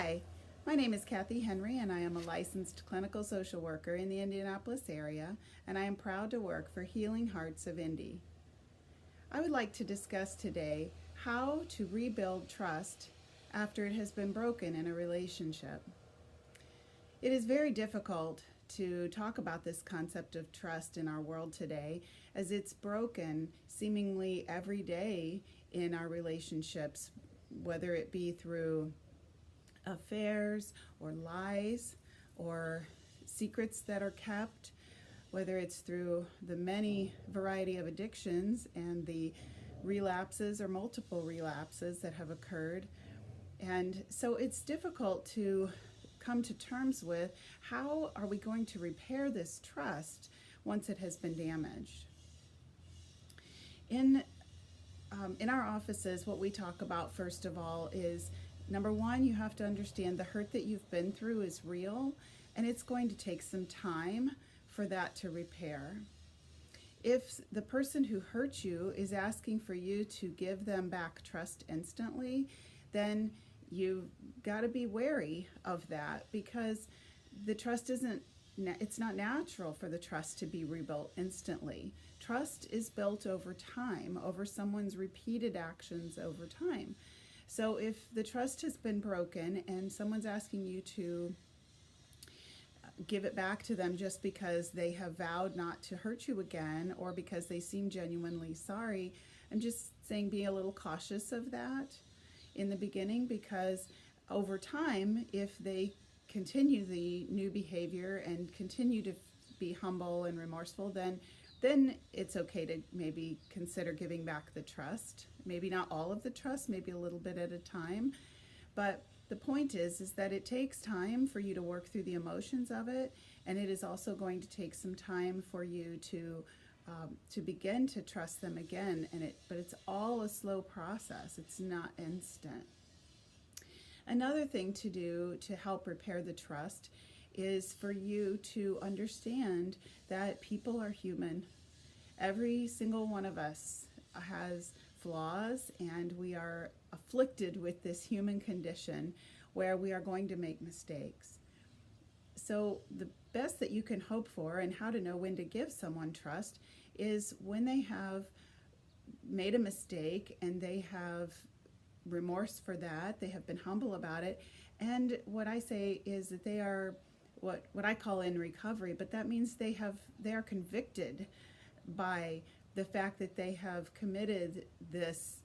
Hi, my name is Kathy Henry, and I am a licensed clinical social worker in the Indianapolis area, and I am proud to work for Healing Hearts of Indy. I would like to discuss today how to rebuild trust after it has been broken in a relationship. It is very difficult to talk about this concept of trust in our world today, as it's broken seemingly every day in our relationships, whether it be through affairs or lies or secrets that are kept, whether it's through the many variety of addictions and the relapses or multiple relapses that have occurred. And so it's difficult to come to terms with how are we going to repair this trust once it has been damaged. In our offices, what we talk about first of all is, number one, you have to understand the hurt that you've been through is real, and it's going to take some time for that to repair. If the person who hurt you is asking for you to give them back trust instantly, then you've got to be wary of that, because the trust it's not natural for the trust to be rebuilt instantly. Trust is built over time, over someone's repeated actions over time. So if the trust has been broken and someone's asking you to give it back to them just because they have vowed not to hurt you again or because they seem genuinely sorry, I'm just saying be a little cautious of that in the beginning, because over time, if they continue the new behavior and continue to be humble and remorseful, then it's okay to maybe consider giving back the trust. Maybe not all of the trust, maybe a little bit at a time. But the point is that it takes time for you to work through the emotions of it, and it is also going to take some time for you to begin to trust them again. But it's all a slow process. It's not instant. Another thing to do to help repair the trust is for you to understand that people are human. Every single one of us has flaws, and we are afflicted with this human condition where we are going to make mistakes. So the best that you can hope for, and how to know when to give someone trust, is when they have made a mistake and they have remorse for that, they have been humble about it, and what I say is that they are what I call in recovery, but that means they are convicted by the fact that they have committed this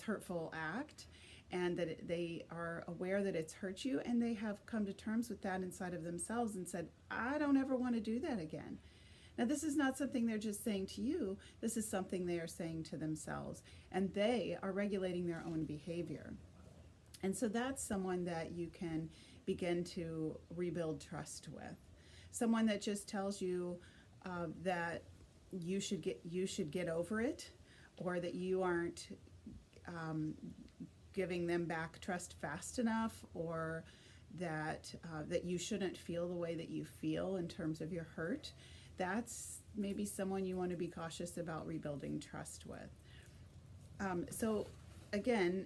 hurtful act, and that they are aware that it's hurt you, and they have come to terms with that inside of themselves and said, I don't ever want to do that again. Now, this is not something they're just saying to you. This is something they are saying to themselves, and they are regulating their own behavior. And so that's someone that you can begin to rebuild trust with. Someone that just tells you that you should get over it, or that you aren't giving them back trust fast enough, or that you shouldn't feel the way that you feel in terms of your hurt. That's maybe someone you want to be cautious about rebuilding trust with. So again,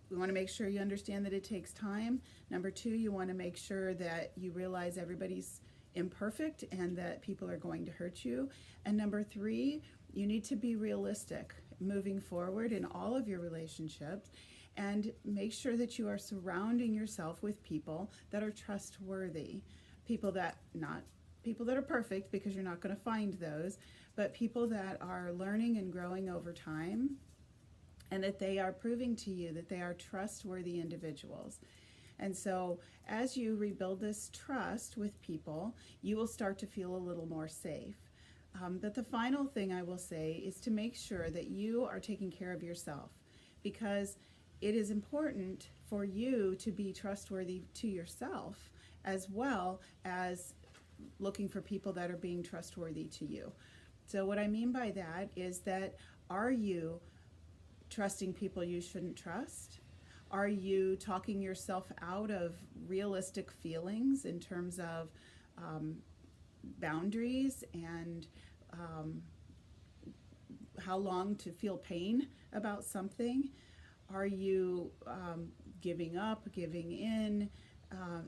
we want to make sure you understand that it takes time. Number two, you want to make sure that you realize everybody's imperfect and that people are going to hurt you. And number three, you need to be realistic moving forward in all of your relationships, and make sure that you are surrounding yourself with people that are trustworthy, people that are perfect, because you're not going to find those, but people that are learning and growing over time, and that they are proving to you that they are trustworthy individuals. And so as you rebuild this trust with people, you will start to feel a little more safe. But the final thing I will say is to make sure that you are taking care of yourself, because it is important for you to be trustworthy to yourself, as well as looking for people that are being trustworthy to you. So what I mean by that is that, are you trusting people you shouldn't trust? Are you talking yourself out of realistic feelings in terms of boundaries and how long to feel pain about something? Are you giving up, giving in,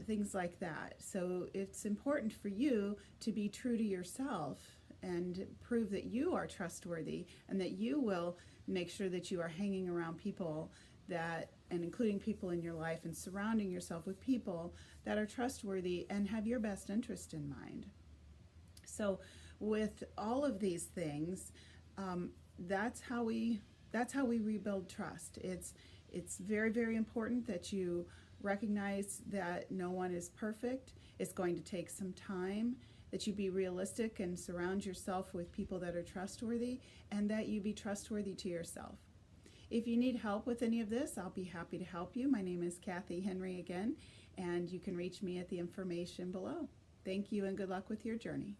things like that. So it's important for you to be true to yourself and prove that you are trustworthy and that you will make sure that you are hanging around people that, and including people in your life, and surrounding yourself with people that are trustworthy and have your best interest in mind. So with all of these things, that's how we rebuild trust. It's very, very important that you recognize that no one is perfect. It's going to take some time, that you be realistic and surround yourself with people that are trustworthy, and that you be trustworthy to yourself. If you need help with any of this, I'll be happy to help you. My name is Kathy Henry again, and you can reach me at the information below. Thank you and good luck with your journey.